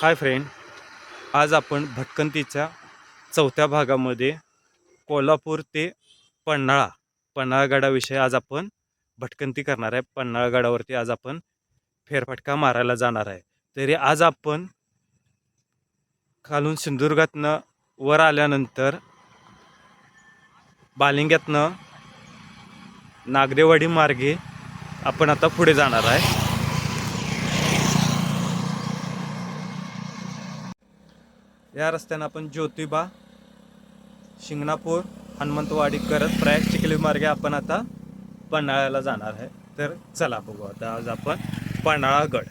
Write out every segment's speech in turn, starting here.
Hi friend, आज आपण भटकंतीच्या चौथ्या भागामध्ये कोल्हापूर ते पन्हाळगडाविषयी आज आपण भटकंती करणार आहे. पन्हाळगडावरती आज आपण फेरफटका मारायला जाणार आहे. तरी आज आपण खालून सिंधुदुर्गातनं वर आल्यानंतर बालिंग्यातनं नागदेवाडी मार्गे आपण आता पुढे जाणार आहे. या रस्त्यानं आपण ज्योतिबा, शिंगणापूर, हनुमंतवाडी करत प्रयाग चिखली मार्गे आपण आता पन्हाळ्याला जाणार आहे. तर चला बघू आता आज आपण पन्हाळागड.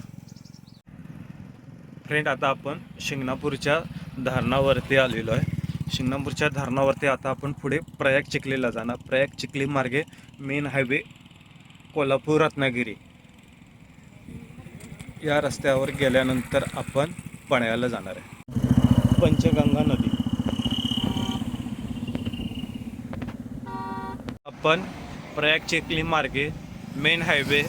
फ्रेंड, आता आपण शिंगणापूरच्या धरणावरती आलेलो आहे. शिंगणापूरच्या धरणावरती आता आपण पुढे प्रयाग चिखलीला जाणार. प्रयाग चिखली मार्गे मेन हायवे कोल्हापूर रत्नागिरी या रस्त्यावर गेल्यानंतर आपण पन्हाळ्याला जाणार आहे. पंचगंगा नदी आपण प्रयाग चिखली मार्गे मेन हायवे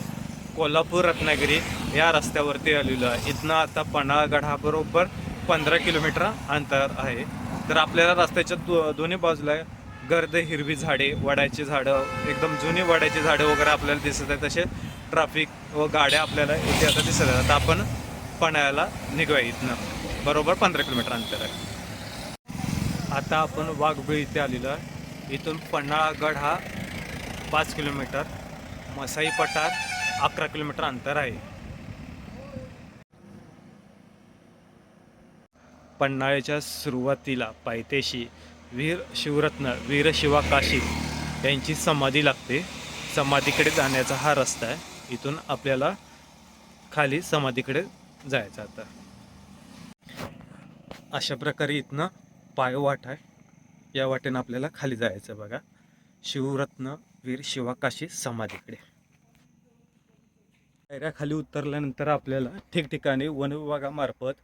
कोल्हापूर रत्नागिरी या रस्त्यावरती आलेलो आहे. इथनं आता पन्हाळगड हा बरोबर 15 किलोमीटर अंतर आहे. तर आपल्याला रस्त्याच्या दोन्ही बाजूला गर्द हिरवी झाडे, वडाची झाडं, एकदम जुनी वडाची झाडं वगैरे आपल्याला दिसत आहेत. तसे ट्रॅफिक व गाड्या आपल्याला इथे आता दिसत आहेत. आता आपण पन्हाळ्याला निघूया. इथनं बरोबर 15 किलोमीटर अंतर आहे. आता आपण वाघबीळ इथे आलेलो आहे. इथून पन्हाळगड हा 5 किलोमीटर, मसाई पठार 11 किलोमीटर अंतर आहे. पन्हाळ्याच्या सुरुवातीला पायथ्याशी वीर शिवरत्न वीरशिवा काशी यांची समाधी लागते. समाधीकडे जाण्याचा हा रस्ता आहे. इथून आपल्याला खाली समाधीकडे जायचं. आता अशा प्रकारे इथनं पायवाट आहे. या वाटेनं आपल्याला खाली जायचं. बघा, शिवरत्न वीर शिवा काशी समाधीकडे. पायऱ्या खाली उतरल्यानंतर आपल्याला ठिकठिकाणी वनविभागामार्फत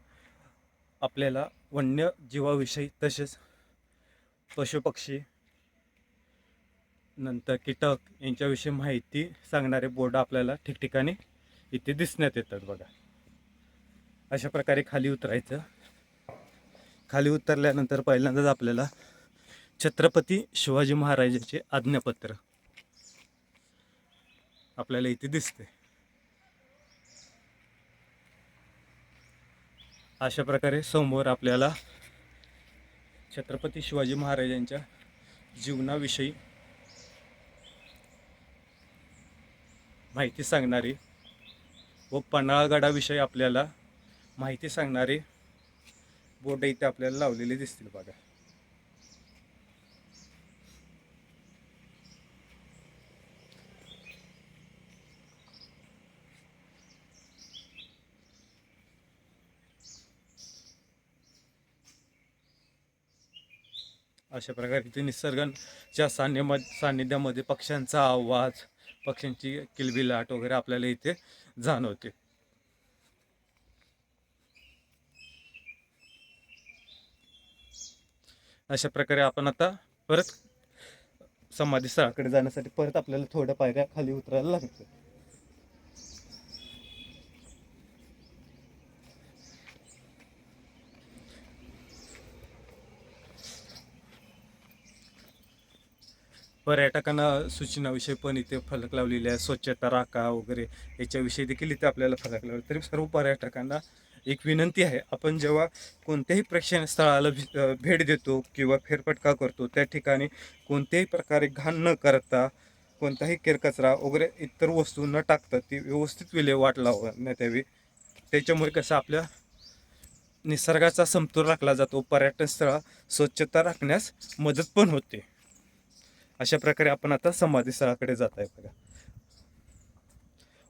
आपल्याला वन्यजीवाविषयी तसेच पशुपक्षी नंतर कीटक यांच्याविषयी माहिती सांगणारे बोर्ड आपल्याला ठिकठिकाणी इथे दिसण्यात येतात. बघा, अशा प्रकारे खाली उतरायचं. खाली उतरल्यानंतर पहिल्यांदाच आपल्याला छत्रपती शिवाजी महाराजांचे आज्ञापत्र आपल्याला इथे दिसते. अशा प्रकारे समोर आपल्याला छत्रपती शिवाजी महाराजांच्या जीवनाविषयी माहिती सांगणारी व पन्हाळगडाविषयी आपल्याला माहिती सांगणारे बोर्ड इथे आपल्याला लावलेले दिसतील. बघा, अशा प्रकारे इथे निसर्गाच्या सान्निध्यामध्ये पक्ष्यांचा आवाज, पक्ष्यांची किलबिलाट वगैरे आपल्याला इथे जाणवते. अशा प्रकारे आपण आता परत समाधी स्थळाकडे जाण्यासाठी परत आपल्याला थोड्या पायऱ्या खाली उतरायला लागतं. पर्यटकांना सूचनाविषयी पण इथे फलक लावलेले आहे. स्वच्छता राखा वगैरे याच्याविषयी देखील इथे आपल्याला फलक लावले. तरी सर्व पर्यटकांना एक विनंती आहे, आपण जेव्हा कोणत्याही प्रेक्षणीय स्थळाला भेट देतो किंवा फेरफटका करतो, त्या ठिकाणी कोणत्याही प्रकारे घाण न करता, कोणताही केरकचरा वगैरे इतर वस्तू न टाकता ती व्यवस्थित विल्हेवाट लावण्यात यावी. त्याच्यामुळे कसं आपल्या निसर्गाचा समतोल राखला जातो, पर्यटन स्थळ स्वच्छता राखण्यास मदत पण होते. अशा प्रकारे आपण आता समाधी स्थळाकडे जात आहे. बघा,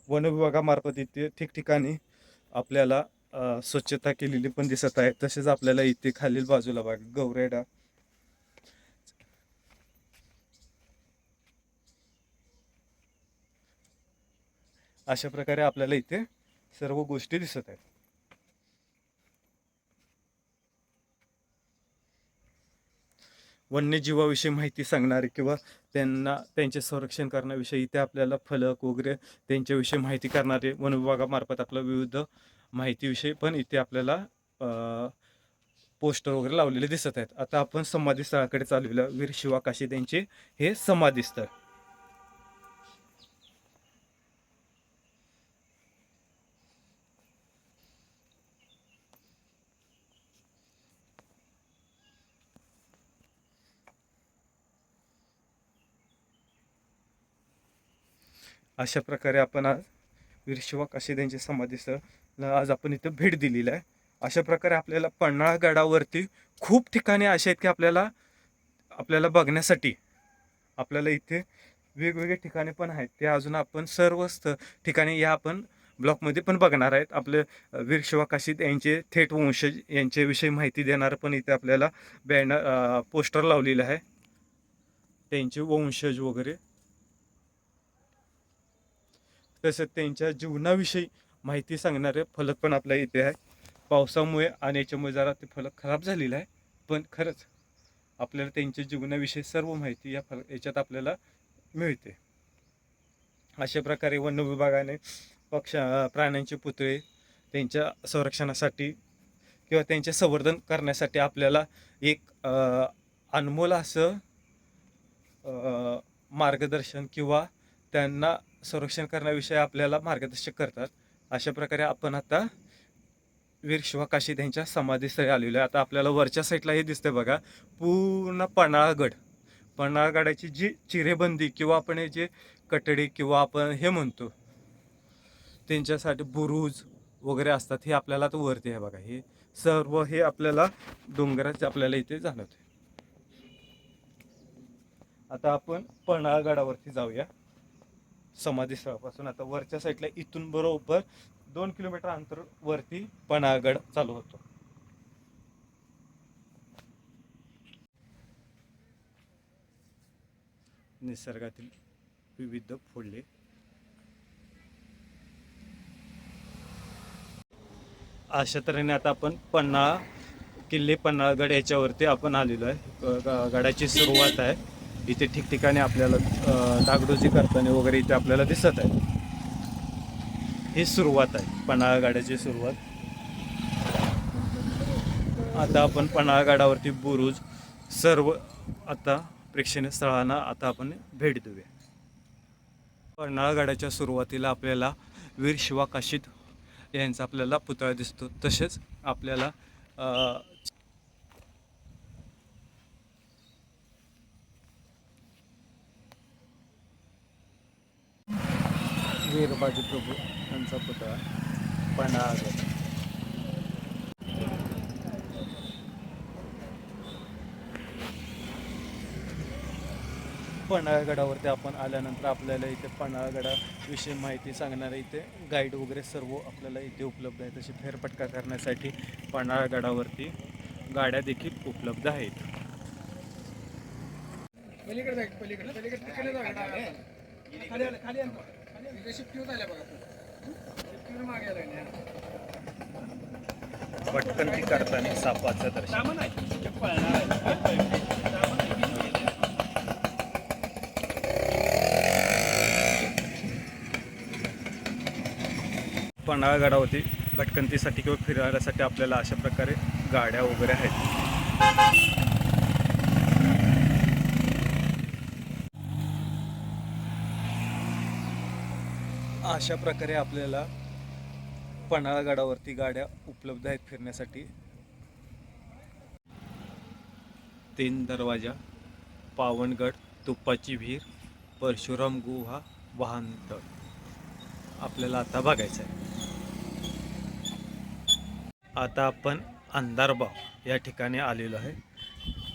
वन विभागामार्फत इथे ठिकठिकाणी आपल्याला स्वच्छता केलेली पण दिसत आहे. तसेच आपल्याला इथे खालील बाजूला बघा गौरेडा, अशा प्रकारे आपल्याला इथे सर्व गोष्टी दिसत आहेत. वन्यजीवाविषयी माहिती सांगणारे किंवा त्यांचे संरक्षण करण्याविषयी इथे आपल्याला फलक वगैरे त्यांच्याविषयी माहिती करणारे वन विभागामार्फत आपल्या विविध माहितीविषयी पण इथे आपल्याला पोस्टर वगैरे लावलेले दिसत आहेत. आता आपण समाधी स्थळाकडे चाललेलो, वीर शिवा काशीद यांचे हे समाधी स्थळ. अशा प्रकारे आपण आज वीर शिवा काशीद यांचे समाधी स्थळ आज आपण इथं भेट दिलेली आहे. अशा प्रकारे आपल्याला पन्हाळगडावरती खूप ठिकाणे असे आहेत की आपल्याला बघण्यासाठी आपल्याला इथे वेगवेगळे ठिकाणे पण आहेत. ते अजून आपण सर्व ठिकाणी या आपण ब्लॉकमध्ये पण बघणार आहेत. आपले वीर शिवा काशीद यांचे थेट वंशज यांच्याविषयी माहिती देणारं पण इथे आपल्याला पोस्टर लावलेलं आहे. त्यांचे वंशज वगैरे, तसंच त्यांच्या जीवनाविषयी माहिती सांगणारे फलक पण आपल्या इथे आहे. पावसामुळे आणि याच्यामुळे जरा ते फलक खराब झालेलं आहे, पण खरंच आपल्याला त्यांच्या जीवनाविषयी सर्व माहिती याच्यात आपल्याला मिळते. अशा प्रकारे वन विभागाने प्राण्यांचे पुतळे त्यांच्या संरक्षणासाठी किंवा त्यांचे संवर्धन करण्यासाठी आपल्याला एक अनमोल असं मार्गदर्शन किंवा त्यांना संरक्षण करण्याविषयी आपल्याला मार्गदर्शक करतात. अशा प्रकारे आपण आता वीर शिवा काशीद यांच्या समाधीस्थळी आलेलो आहे. आता आपल्याला वरच्या साईडला हे दिसतंय बघा, पूर्ण पन्हाळगडाची जी चिरेबंदी किंवा आपण हे जे कटडी किंवा आपण हे म्हणतो त्यांच्यासाठी बुरुज वगैरे असतात, हे आपल्याला तर वरती आहे बघा. हे सर्व हे आपल्याला डोंगराचे आपल्याला इथे जाणवते. आता आपण पन्हाळगडावरती जाऊया समाधी स्थळापासून. आता वरच्या साईडला इथून बरोबर 2 किलोमीटर अंतर वरती पन्हाळगड चालू होतो. निसर्गातील विविध फुले, अशा तऱ्हेने आता आपण पन्हाळगड याच्यावरती आपण आलेलो आहे. गडाची सुरुवात आहे. इथे ठिकठिकाणी आपल्याला डागडुजी करताना वगैरे इथे आपल्याला दिसत आहे. ही सुरुवात आहे पन्हाळगडाची सुरुवात. आता आपण पन्हाळगडावरती बुरुज सर्व आता प्रेक्षणीय स्थळांना आता आपण भेट देऊया. पन्हाळगडाच्या सुरुवातीला आपल्याला वीर शिवा काशीद यांचा आपल्याला पुतळा दिसतो. तसेच आपल्याला वीरबाजी प्रभू यांचा पुतळा पन्हाळगड. पन्हाळगडावरती आपण आल्यानंतर आपल्याला इथे पन्हाळगडाविषयी माहिती सांगणारे इथे गाईड वगैरे सर्व आपल्याला इथे उपलब्ध आहे. तशी फेरफटका करण्यासाठी पन्हाळगडावरती गाड्या देखील उपलब्ध आहेत. भटकंती करताना सापाचं दर्शन. पन्हाळगडावरती भटकंतीसाठी किंवा फिरायसाठी आपल्याला अशा प्रकारे गाड्या वगैरे आहेत. अशा प्रकारे आपल्याला पन्हाळगडावरती गाड्या उपलब्ध आहेत फिरण्यासाठी. 3 दरवाजा, पावनगड, तुपाची विहीर, परशुराम गुहा, वाहनतळ आपल्याला आता बघायचं आहे. आता आपण अंधारबाव या ठिकाणी आलेलो आहे.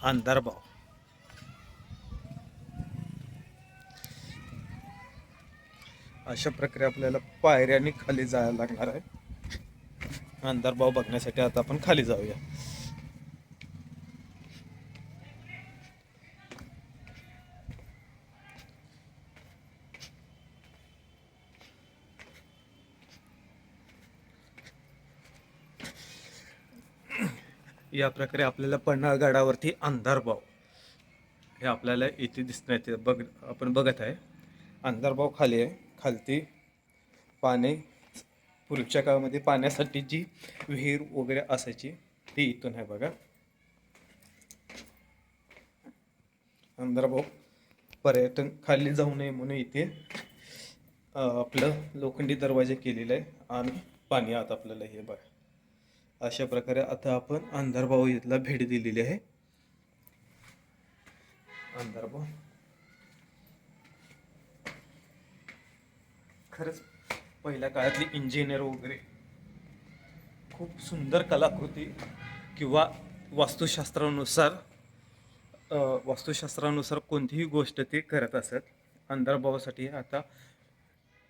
अंधारबाव अशा प्रकारे आपल्याला पायऱ्यांनी खाली जायला लागणार आहे. अंधारबाव बघण्यासाठी आता आपण खाली जाऊया. या प्रकारे आपल्याला पन्हाळगडावरती अंधारबाव हे आपल्याला इथे दिसण्यात आपण बघत आहे. अंधारबाव खाली आहे. खालती पाणी, पूर्वीच्या काळामध्ये पाण्यासाठी जी विहीर वगैरे असायची ती इथून आहे बघा. अंधारभाऊ पर्यटन खाली जाऊ नये म्हणून इथे आपलं लोखंडी दरवाजे केलेले आहे आणि पाणी आत आपल्याला हे बघा. अशा प्रकारे आता आपण अंधारभाऊ इथला भेट दिलेली आहे. अंधारभाऊ खरंच पहिल्या काळातली इंजिनियर वगैरे खूप सुंदर कलाकृती किंवा वास्तुशास्त्रानुसार वास्तुशास्त्रानुसार कोणतीही गोष्ट ते करत असत. अंधारभावासाठी आता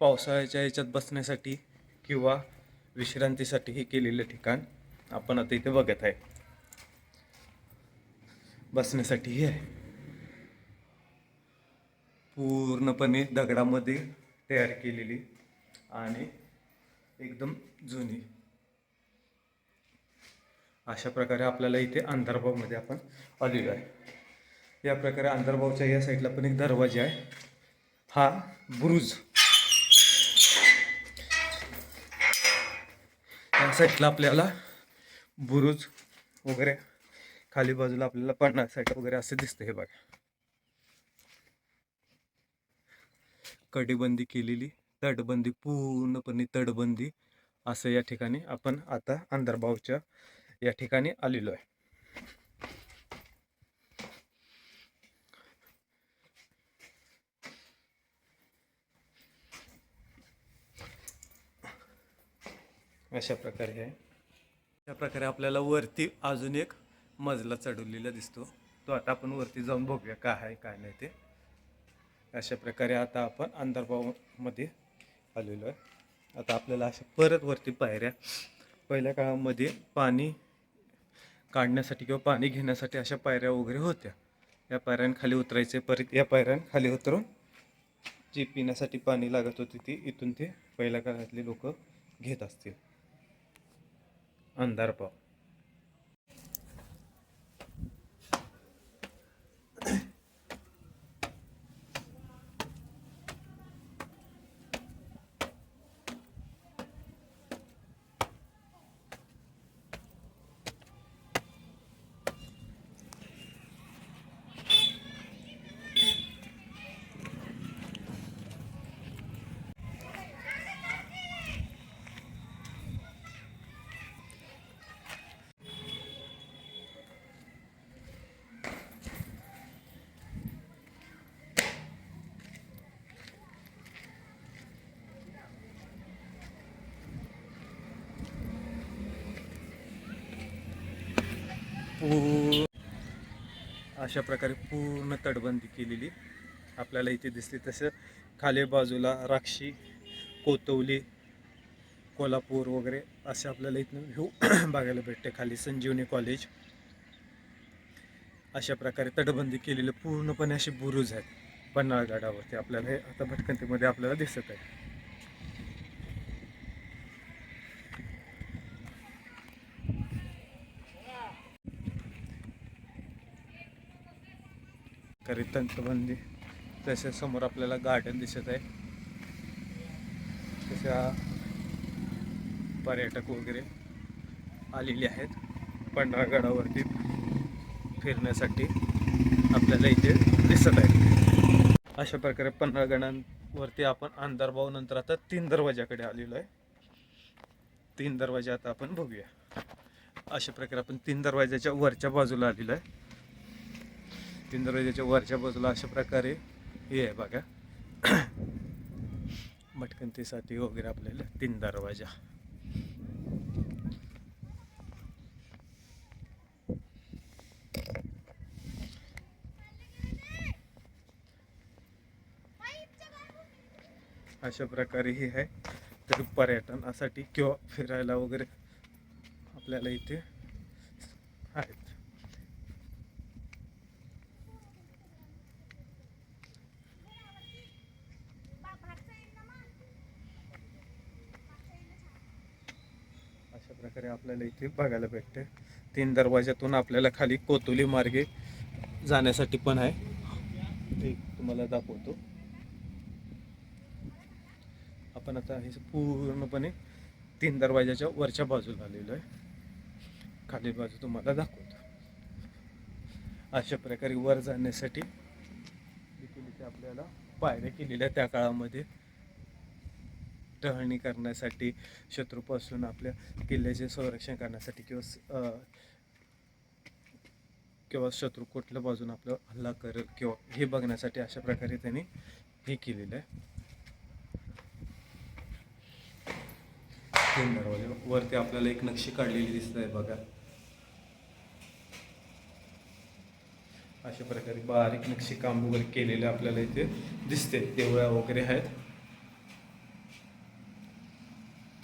पावसाळ्याच्या ह्याच्यात बसण्यासाठी किंवा विश्रांतीसाठी हे केलेलं ठिकाण आपण आता इथे बघत आहे. बसण्यासाठी हे आहे पूर्णपणे दगडामध्ये तयार केलेली आणि एकदम जुनी. अशा प्रकारे आपल्याला इथे अंधारभावमध्ये आपण आलेलो आहे. या प्रकारे अंधारभावच्या या साईडला पण एक दरवाजा आहे. हा बुरुज या साईडला आपल्याला बुरुज वगैरे खाली बाजूला आपल्याला पन्हाळ साईड वगैरे असे दिसते. हे बघा कडेबंदी केलेली, तटबंदी, पूर्णपणे तटबंदी असं या ठिकाणी आपण आता अंधारभावच्या या ठिकाणी आलेलो आहे. अशा प्रकारे आहे. अशा प्रकारे आपल्याला वरती अजून एक मजला चढवलेला दिसतो. तो आता आपण वरती जाऊन बघूया काय आहे काय नाही ते. अशा प्रकारे आता आपण अंधारभावमध्ये आलेलो आहे. आता आपल्याला अशा परत वरती पायऱ्या, पहिल्या काळामध्ये पाणी काढण्यासाठी किंवा पाणी घेण्यासाठी अशा पायऱ्या वगैरे होत्या. या पायऱ्यांखाली उतरायचे, परत या पायऱ्यांखाली उतरून जी पिण्यासाठी पाणी लागत होती ती इथून ते पहिल्या काळातले लोक घेत असतील. अंधारभाव अशा प्रकारे पूर्ण तटबंदी केलेली आपल्याला इथे दिसते. तसं खाली बाजूला राक्षी, कोतवली, कोल्हापूर वगैरे असे आपल्याला इथून व्ह्यू बघायला भेटते. खाली संजीवनी कॉलेज. अशा प्रकारे तटबंदी केलेलं पूर्णपणे असे बुरुज आहेत पन्हाळगडावरती. आपल्याला हे आता भटकंतीमध्ये आपल्याला दिसत आहे. करी तटबंदी. तसे समोर आपल्याला गार्डन दिसत आहे. तशा पर्यटक वगैरे आलेले आहेत पन्हाळगडावरती फिरण्यासाठी आपल्याला इथे दिसत आहे. अशा प्रकारे पन्हाळगडावरती आपण अंधारभाव नंतर आता 3 दरवाजाकडे आलेलो आहे. 3 दरवाजे आता आपण बघूया. अशा प्रकारे आपण 3 दरवाजाच्या वरच्या बाजूला आलेलो आहे. 3 दरवाजाच्या वरच्या बाजूला अशा प्रकारे हे आहे बघा भटकंतीसाठी वगैरे आपल्याला 3 दरवाजा. अशा प्रकारे हे आहे. तर पर्यटनासाठी किंवा फिरायला वगैरे आपल्याला इथे आहेत. अशा प्रकारे आपल्याला इथे बघायला भेटते. 3 दरवाज्यातून आपल्याला खाली कोतोली मार्गे जाण्यासाठी पण आहे. ते तुम्हाला दाखवतो. आपण आता हे पूर्णपणे 3 दरवाजाच्या वरच्या बाजूला आलेलो आहे. खाली बाजू तुम्हाला दाखवतो. अशा प्रकारे वर जाण्यासाठी देखील इथे आपल्याला पायऱ्या केलेल्या त्या काळामध्ये टहळणी करण्यासाठी, शत्रूपासून आपल्या किल्ल्याचे संरक्षण करण्यासाठी किंवा शत्रू कुठल्या बाजून आपला हल्ला करेल किंवा हे बघण्यासाठी अशा प्रकारे त्यांनी हे केलेलं आहे. 3 दरवाजे. वरती आपल्याला एक नक्षी काढलेली दिसत आहे बघा. अशा प्रकारे बारीक नक्षी काम वगैरे केलेले आपल्याला इथे दिसते. देवळ्या वगैरे आहेत.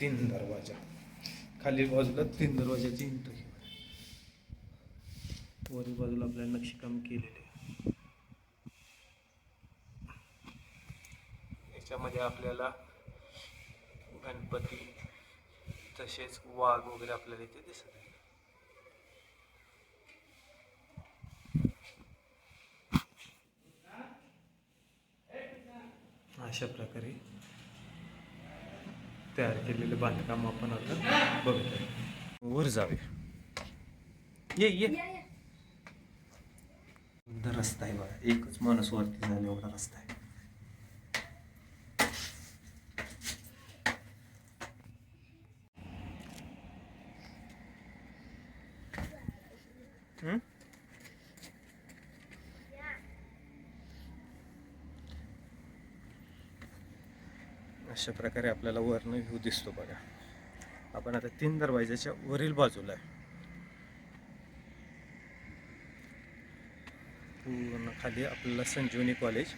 3 दरवाजा. खाली बाजूला 3 दरवाजाची एंट्री. वरील बाजूला आपल्याला नक्षीकाम केलेले. याच्यामध्ये आपल्याला गणपती तसेच वाघ वगैरे आपल्याला इथे दिसत आहे. अशा प्रकारे तयार केलेले बांधकाम आपण आता बघत आहे. वर जावे. ये रस्ता आहे बघा. एकच माणूस वरती जायला एवढा रस्ता आहे. अशा प्रकारे आपल्याला वरनं व्ह्यू दिसतो बघा. आपण आता 3 दरवाजाच्या वरील बाजूला आहे. पूर्ण खाली आपल्याला संजीवनी कॉलेज,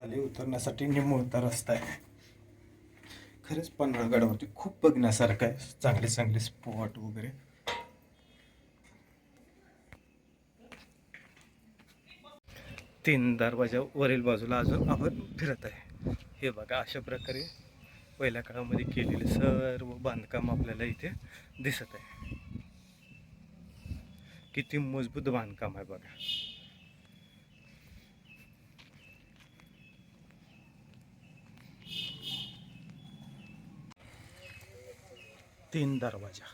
खाली उतरण्यासाठी निमुळता रस्ता आहे. खरंच पन्हाळगडावरती खूप बघण्यासारखं आहे. चांगले चांगले स्पॉट वगैरे. तीन दरवाजा वरील बाजूला अजून आपण फिरत आहे. हे बघा अशा प्रकारे पहिल्या काळामध्ये केलेले सर्व बांधकाम आपल्याला इथे दिसत आहे. किती मजबूत बांधकाम आहे बघा. तीन दरवाजा.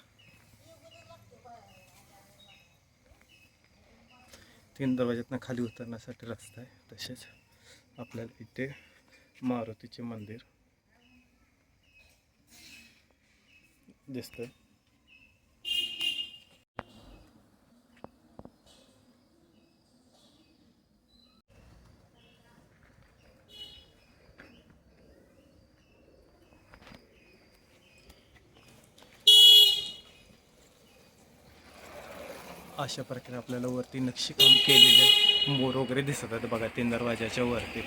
3 दरवाज्यातनं खाली उतरण्यासाठी रस्ता आहे. तसेच आपल्याला इथे मारुतीचे मंदिर दिसतंय. अशा प्रकारे आपल्याला वरती नक्षीकाम केलेले मोर वगैरे दिसत आहेत बघा 3 दरवाजाच्या वरती.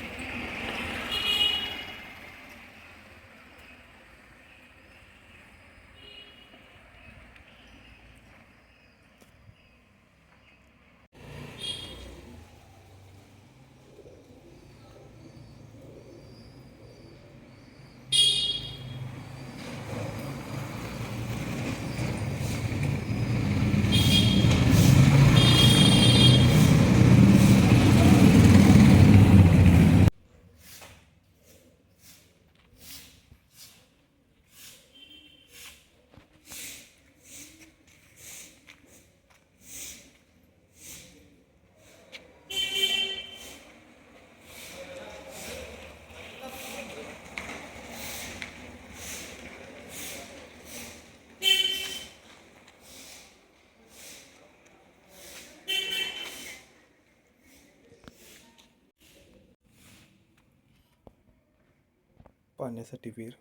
पाण्यासाठी विहीर.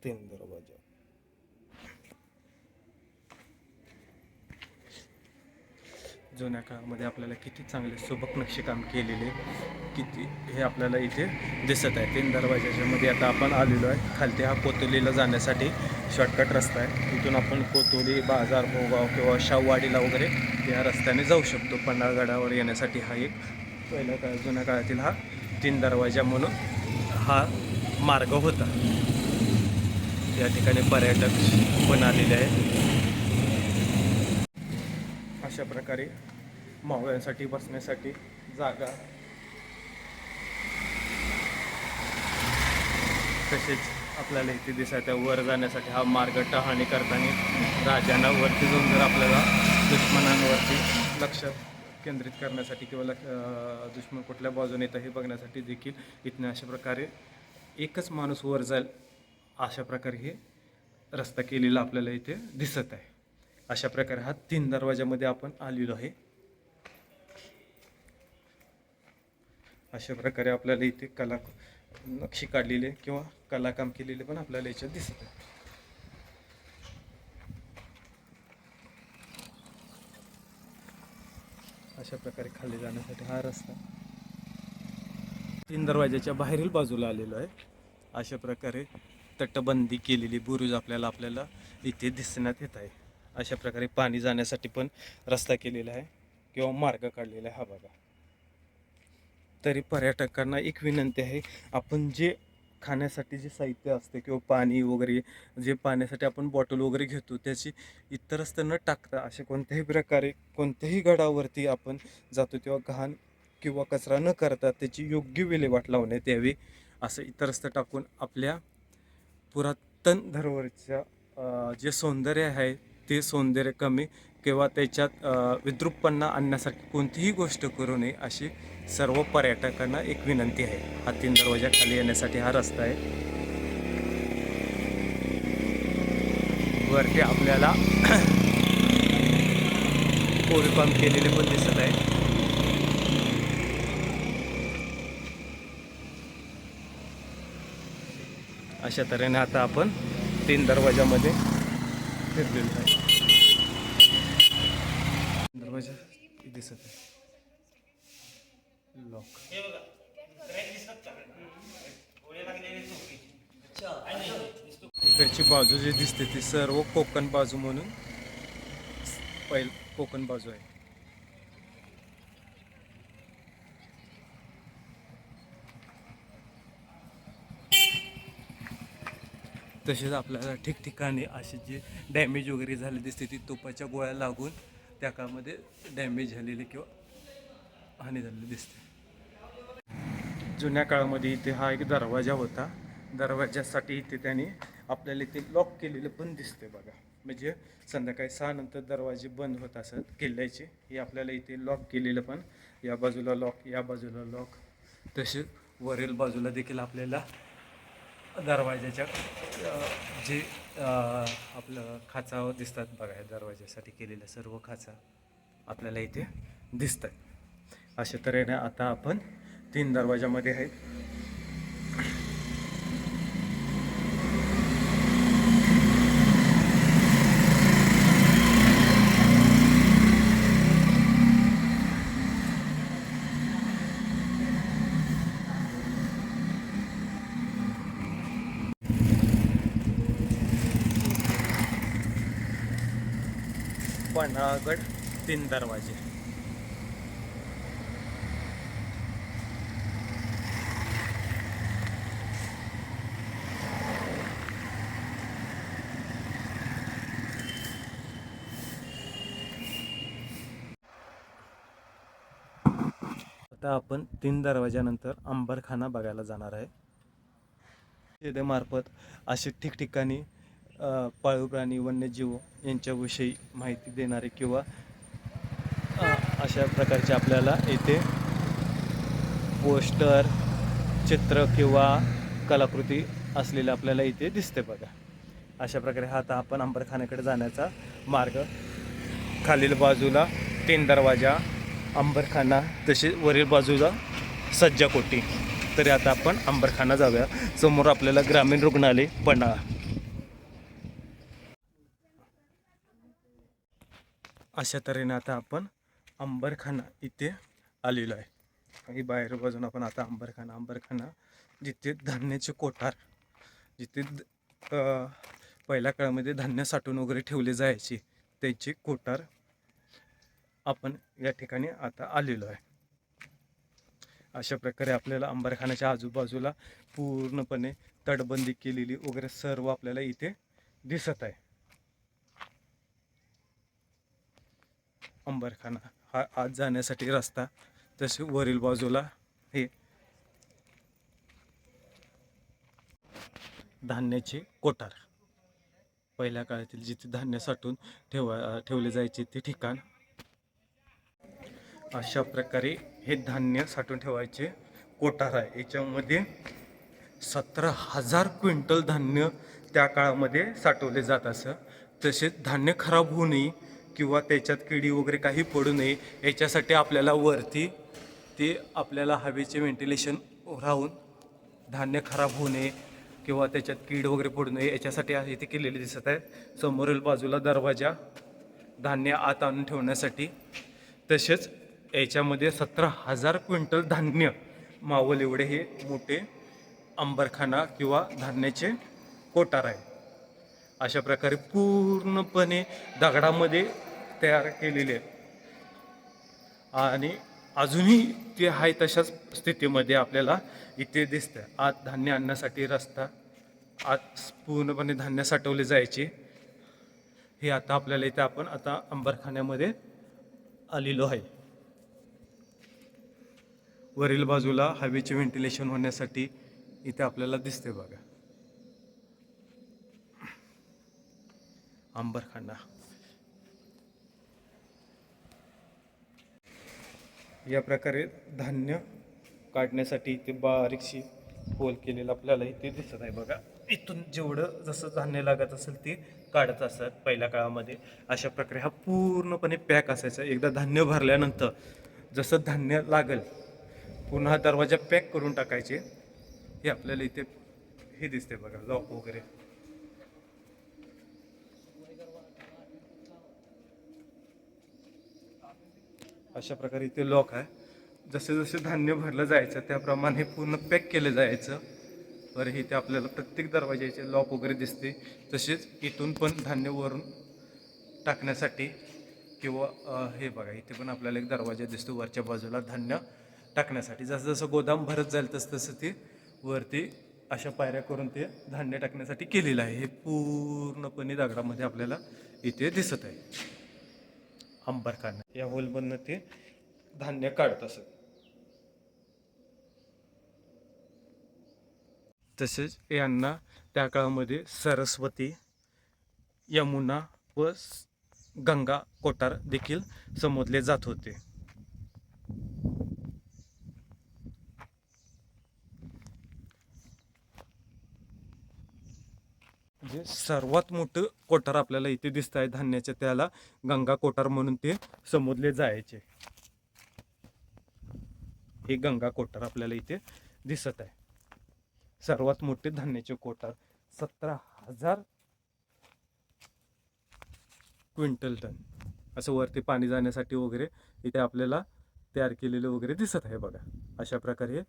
3 दरवाजा. जुन्या काळामध्ये आपल्याला किती चांगले सुबक नक्षीकाम केलेले किती हे आपल्याला इथे दिसत आहे. 3 दरवाजाच्या मध्ये आता आपण आलेलो आहे. खालती हा कोतुलीला जाण्यासाठी शॉर्टकट रस्ता आहे. इथून आपण कोतुली, बाजार, भोगाव किंवा शाहूवाडीला वगैरे या रस्त्याने जाऊ शकतो. पन्हाळगडावर येण्यासाठी हा एक पहिल्या काळ जुन्या काळातील हा 3 दरवाजा म्हणून हा मार्ग होता. या ठिकाणी पर्यटक पण आलेले आहेत. अशा प्रकारे मावळ्यांसाठी बसण्यासाठी जागा, तसेच आपल्याला इथे दिसत आहे वर जाण्यासाठी हा मार्ग टहाणी करताना राजांना वरती जाऊन जर आपल्याला दुश्मनांवरती लक्ष केंद्रित करण्यासाठी किंवा दुश्मन कुठल्या बाजूने येतं हे बघण्यासाठी देखील इथनं अशा प्रकारे एकच माणूस वर जाईल अशा प्रकारे हे रस्ता केलेला आपल्याला इथे दिसत आहे. अशा प्रकारे हा 3 दरवाजामध्ये आपण आलेलो आहे. अशा प्रकारे आपल्याला इथे नक्षी काढलेले किंवा कलाकाम केलेले पण आपल्याला याच्यात दिसत आहे. अशा प्रकारे खाली जाण्यासाठी हा रस्ता 3 दरवाजाच्या बाहेरील बाजूला आलेलो आहे. अशा प्रकारे तटबंदी केलेली बुरुज आपल्याला इथे दिसण्यात येत आहे. अशा प्रकारे पाणी जाण्यासाठी पण रस्ता केलेला आहे किंवा मार्ग काढलेला आहे. हा बघा. तरी पर्यटकांना एक विनंती आहे, आपण जे खाण्यासाठी जे साहित्य असते किंवा पाणी वगैरे जे पाण्यासाठी आपण बॉटल वगैरे घेतो त्याची इतरस्त न टाकता अशा कोणत्याही प्रकारे कोणत्याही गडावरती आपण जातो तेव्हा घाण किंवा कचरा न करता त्याची योग्य विल्हेवाट लावण्यात यावी. असं इतरस्त टाकून आपल्या पुरातन धरोहरच्या जे सौंदर्य आहे ते सौंदर्य कमी किंवा त्याच्यात विद्रूपपणा आणण्यासाठी कोणतीही गोष्ट करू नये अशी सर्व पर्यटकांना एक विनंती आहे. हा 3 दरवाजा खाली येण्यासाठी हा रस्ता आहे. वरती आपल्याला कोरीवकाम केलेले पण दिसत आहे. अशा तऱ्हेने आता आपण 3 दरवाजामध्ये फिरलेलो आहे. दरवाजा दिसत आहे लॉक. इकडची बाजू जी दिसते ती सर्व कोकण बाजू म्हणून कोकण बाजू आहे. तसेच आपल्याला ठिकठिकाणी असे जे डॅमेज वगैरे झाले दिसते ती तोफाच्या गोळ्या लागून त्या काळामध्ये डॅमेज झालेले किंवा हानी झालेली दिसते. जुन्या काळामध्ये इथे हा एक दरवाजा होता. दरवाजासाठी इथे त्यांनी आपल्याला इथे लॉक केलेलं पण दिसते बघा. म्हणजे संध्याकाळी 6 नंतर दरवाजे बंद होत असत किल्ल्याचे. हे आपल्याला इथे लॉक केलेलं पण या बाजूला लॉक, या बाजूला लॉक, तसेच वरील बाजूला देखील आपल्याला दरवाजाच्या जे आपलं खाचा दिसतात बघा. दरवाजासाठी केलेल्या सर्व खाचा आपल्याला इथे दिसतात. अशा तऱ्हेने आता आपण 3 दरवाजामध्ये आहेत. पन्हाळगड 3 दरवाजे. आता आपण 3 दरवाजानंतर अंबरखाना बघायला जाणार आहे. मार्फत असे ठिकठिकाणी पाळीव प्राणी, वन्यजीव यांच्याविषयी माहिती देणारे किंवा अशा प्रकारचे आपल्याला इथे पोस्टर, चित्र किंवा कलाकृती असलेले आपल्याला इथे दिसते बघा. अशा प्रकारे हा आता आपण अंबरखान्याकडे जाण्याचा मार्ग. खालील बाजूला 3 दरवाजा, अंबरखाना, तसेच वरील बाजूला सज्जाकोटी. तरी आता आपण अंबरखाना जाऊया. समोर आपल्याला ग्रामीण रुग्णालय पन्हाळा. अशा तऱ्हेने आता आपण अंबरखाना इथे आलेलो आहे. आणि बाहेर बाजून आपण आता अंबरखाना जिथे धान्याचे कोठार, जिथे पहिल्या काळामध्ये धान्य साठवून वगैरे ठेवले जायचे त्याचे कोठार आपण या ठिकाणी आता आलेलो आहे. अशा प्रकारे आपल्याला अंबरखानाच्या आजूबाजूला पूर्णपणे तटबंदी केलेली वगैरे सर्व आपल्याला इथे दिसत आहे. अंबरखाना हा आत जाण्यासाठी रस्ता, तसे वरील बाजूला हे धान्याचे कोठार, पहिल्या काळातील जिथे धान्य साठवून ठेवले जायचे ते ठिकाण. अशा प्रकारे हे धान्य साठवून ठेवायचे कोठार आहे. याच्यामध्ये 17,000 क्विंटल धान्य त्या काळामध्ये साठवले जात असं. तसेच धान्य खराब होऊ नये किंवा त्याच्यात किडी वगैरे काही पडू नये याच्यासाठी आपल्याला वरती ते आपल्याला हवेचे व्हेंटिलेशन राहून धान्य खराब होऊ नये किंवा त्याच्यात कीड वगैरे पडू नये याच्यासाठी इथे केलेले दिसत आहे. समोरील बाजूला दरवाजा धान्य आत आणून ठेवण्यासाठी. तसेच याच्यामध्ये 17,000 क्विंटल धान्य मावल एवढे हे मोठे अंबरखाना किंवा धान्याचे कोठार आहे. अशा प्रकारे पूर्णपणे दगडामध्ये तयार केलेले आहे आणि अजूनही ते आहे तशाच स्थितीमध्ये आपल्याला इथे दिसतं. आत धान्य आणण्यासाठी रस्ता, आत पूर्णपणे धान्य साठवले जायचे. हे आता आपल्याला इथे आपण आता अंबरखान्यामध्ये आलेलो आहे. वरील बाजूला हवेचे व्हेंटिलेशन होण्यासाठी इथे आपल्याला दिसते बघा अंबरखाना. या प्रकारे धान्य काढण्यासाठी इथे बारीकशी होल केलेलं आपल्याला इथे दिसत आहे बघा. इथून जेवढं जसं धान्य लागत असेल ते काढत असतात पहिल्या काळामध्ये. अशा प्रकारे हा पूर्णपणे पॅक असायचा. एकदा धान्य भरल्यानंतर जसं धान्य लागेल पुन्हा दरवाजा पॅक करून टाकायचे. हे आपल्याला इथे हे दिसते बघा लॉक वगैरे. अशा प्रकारे इथे लॉक आहे. जसे जसे धान्य भरलं जायचं त्याप्रमाणे पूर्ण पॅक केलं जायचं. बरं इथे आपल्याला प्रत्येक दरवाजाचे लॉक वगैरे दिसते. तसेच इथून पण धान्य वरून टाकण्यासाठी किंवा हे बघा इथे पण आपल्याला एक दरवाजा दिसतो वरच्या बाजूला धान्य टाकण्यासाठी. जसं जसं गोदाम भरत जाईल तसं तसं ते वरती अशा पायऱ्या करून ते धान्य टाकण्यासाठी केलेलं आहे. हे पूर्णपणे दगडामध्ये आपल्याला इथे दिसत आहे अंबरखाना. या होलमधनं ते धान्य काढत असत. तसेच यांना त्या काळामध्ये सरस्वती, यमुना व गंगा कोठार देखील संबोधले जात होते. जे सर्वात मोठं कोठार आपल्याला इथे दिसत आहे धान्याचे त्याला गंगा कोठार म्हणून ते संबोधले जायचे. हे गंगा कोठार आपल्याला इथे दिसत आहे. सर्वात मोठे धान्याचे कोठार 17,000 क्विंटल टन असं वरती पाणी जाण्यासाठी वगैरे इथे आपल्याला तयार केलेले वगैरे दिसत आहे बघा. अशा प्रकारे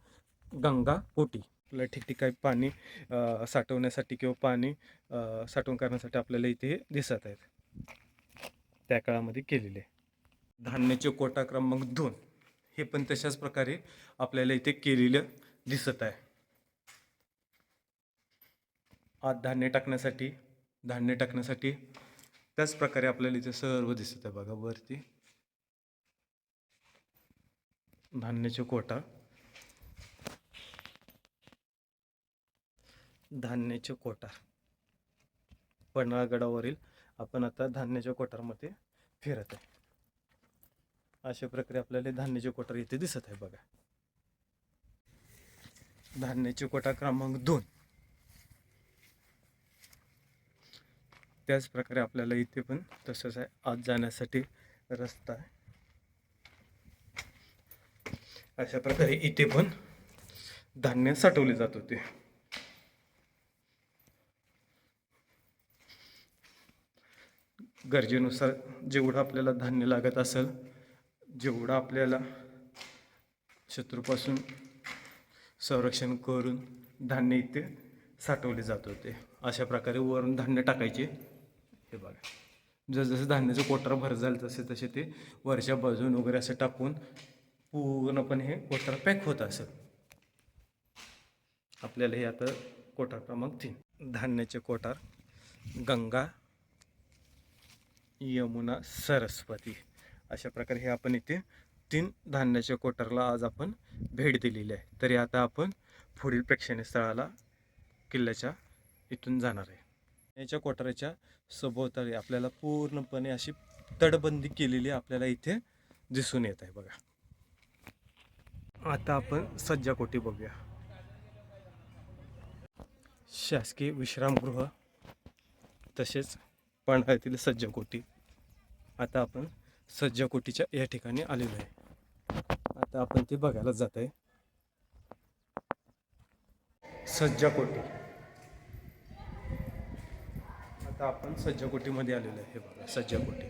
गंगा कोठी आपल्या ठिकठिकाणी पाणी साठवण्यासाठी किंवा पाणी साठवण करण्यासाठी आपल्याला इथे दिसत आहेत त्या काळामध्ये केलेले. धान्याचे कोठा क्रमांक 2 हे पण तशाच प्रकारे आपल्याला इथे केलेलं दिसत आहे. आत धान्य टाकण्यासाठी त्याच प्रकारे आपल्याला इथे सर्व दिसत आहे बघा. वरती धान्याचे कोठार, धान्याचे कोठार पन्हाळगडावरील आपण आता धान्याच्या कोठारमध्ये फिरत आहे. अशा प्रकारे आपल्याला धान्याचे कोठार इथे दिसत आहे बघा. धान्याचे कोठार क्रमांक 2. त्याच प्रकारे आपल्याला इथे पण तसंच आहे. आत जाण्यासाठी रस्ता आहे. अशा प्रकारे इथे पण धान्य साठवले जात होते. गरजेनुसार जेवढं आपल्याला धान्य लागत असेल जेवढं आपल्याला शत्रूपासून संरक्षण करून धान्य इथे साठवले जात होते. अशा प्रकारे वरून धान्य टाकायचे. हे बघा, जसं धान्याचं कोटार भर झालं तसे ते वरच्या बाजून वगैरे असं टाकून पूर्णपणे हे कोटार पॅक होत असत. आपल्याला हे आता कोटार क्रमांक 3, धान्याचे कोटार गंगा, यमुना, सरस्वती. अशा प्रकारे हे आपण इथे 3 धान्याच्या कोटारला आज आपण भेट दिलेली आहे. तरी आता आपण पुढील प्रेक्षणीय स्थळाला किल्ल्याच्या इथून जाणार आहे. याच्या कोटाराच्या सभोवताली आपल्याला पूर्णपणे अशी तटबंदी केलेली आपल्याला इथे दिसून येत आहे बघा. आता आपण सज्जाकोटी बघूया. शासकीय विश्रामगृह तसेच पन्हाळ्यातील सज्जाकोटी. आता आपण सज्जाकोटीच्या या ठिकाणी आलेलो आहे. आता आपण ते बघायला जात आहे. सज्जाकोटी. आता आपण सज्जाकोटीमध्ये आलेलो आहे. हे बघा सज्जाकोटी.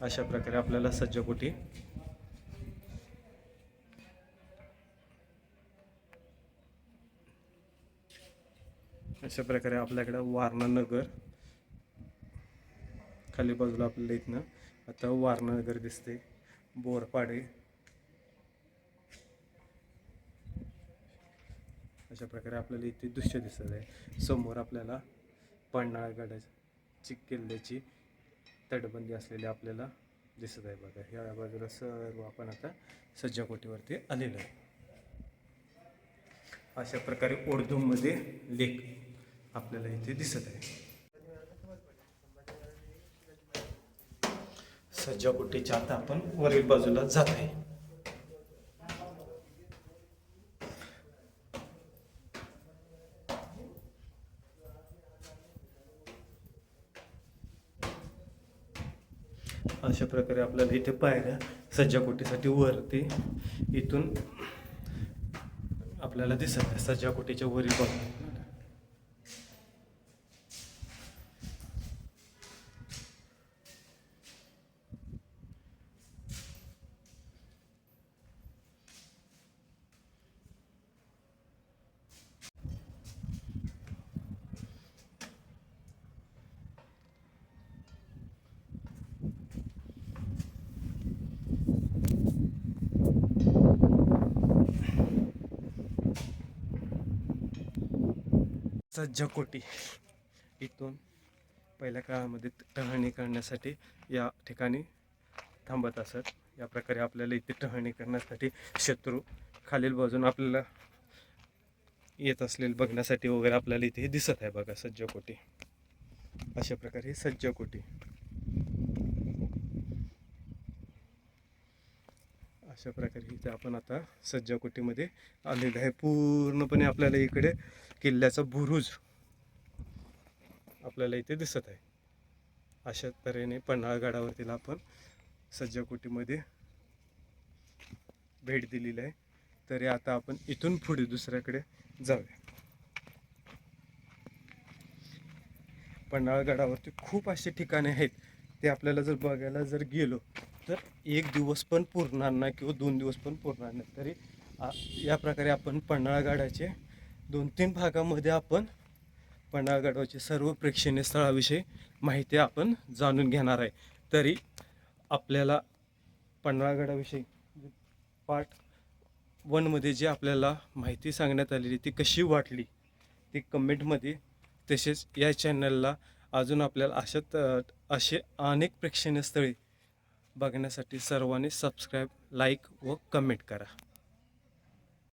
अशा प्रकारे आपल्याला सज्जाकोटी अशा प्रकारे आपल्याकडे वारणा नगर खाली बाजूला आपल्याला इथनं आता वारणा नगर दिसते. बोरपाडे अशा प्रकारे आपल्याला इथे दृश्य दिसत आहे. समोर आपल्याला पन्हाळगडाची किल्ल्याची तटबंदी असलेली आपल्याला दिसत आहे बघा. ह्या बाजूला सर्व आपण आता सज्जाकोटीवरती आलेलो आहे. अशा प्रकारे उर्दूमध्ये लेख आपल्याला इथे दिसत आहे. सज्जाकोटीच्या आता आपण वरील बाजूला जात आहे. अशा प्रकारे आपल्याला इथे पायऱ्या सज्जाकोटीसाठी वरती इथून आपल्याला दिसत आहे. सज्जाकोटीच्या वरील बाजूला सज्जाकोटी. इथून पहिल्या काळामध्ये टहळणी करण्यासाठी या ठिकाणी थांबत असत. या प्रकारे आपल्याला इथे टहळणी करण्यासाठी शत्रू खालील बाजून आपल्याला येत असलेले बघण्यासाठी वगैरे आपल्याला इथे दिसत आहे बघा सज्जाकोटी. अशा प्रकारे ही सज्जाकोटी. अशा प्रकारे इथे आपण आता सज्जाकोटीमध्ये आलेलो आहे. पूर्णपणे आपल्याला इकडे किल्ल्याचा बुरुज आपल्याला इथे दिसत आहे. अशा तऱ्हेने पन्हाळगडावरती आपण सज्जाकोटीमध्ये भेट दिलेली आहे. तरी आता आपण इथून पुढे दुसऱ्याकडे जाऊया. पन्हाळगडावरती खूप असे ठिकाणे आहेत. ते आपल्याला जर बघायला जर गेलो तर 1 दिवस पण पुरणार नाही किंवा 2 दिवस पण पुरणार नाही. तरी या प्रकारे आपण पन्हाळगडाचे 2-3 भागामध्ये आपण पन्हाळगडाचे सर्व प्रेक्षणीय स्थळाविषयी माहिती आपण जाणून घेणार आहे. तरी आपल्याला पन्हाळगडाविषयी पार्ट 1 मध्ये जे आपल्याला माहिती सांगण्यात आलेली ती कशी वाटली ती कमेंटमध्ये, तसेच या चॅनलला अजून आपल्याला असे अनेक प्रेक्षणीय स्थळे बघण्यासाठी सर्वांनी सबस्क्राईब, लाईक व कमेंट करा.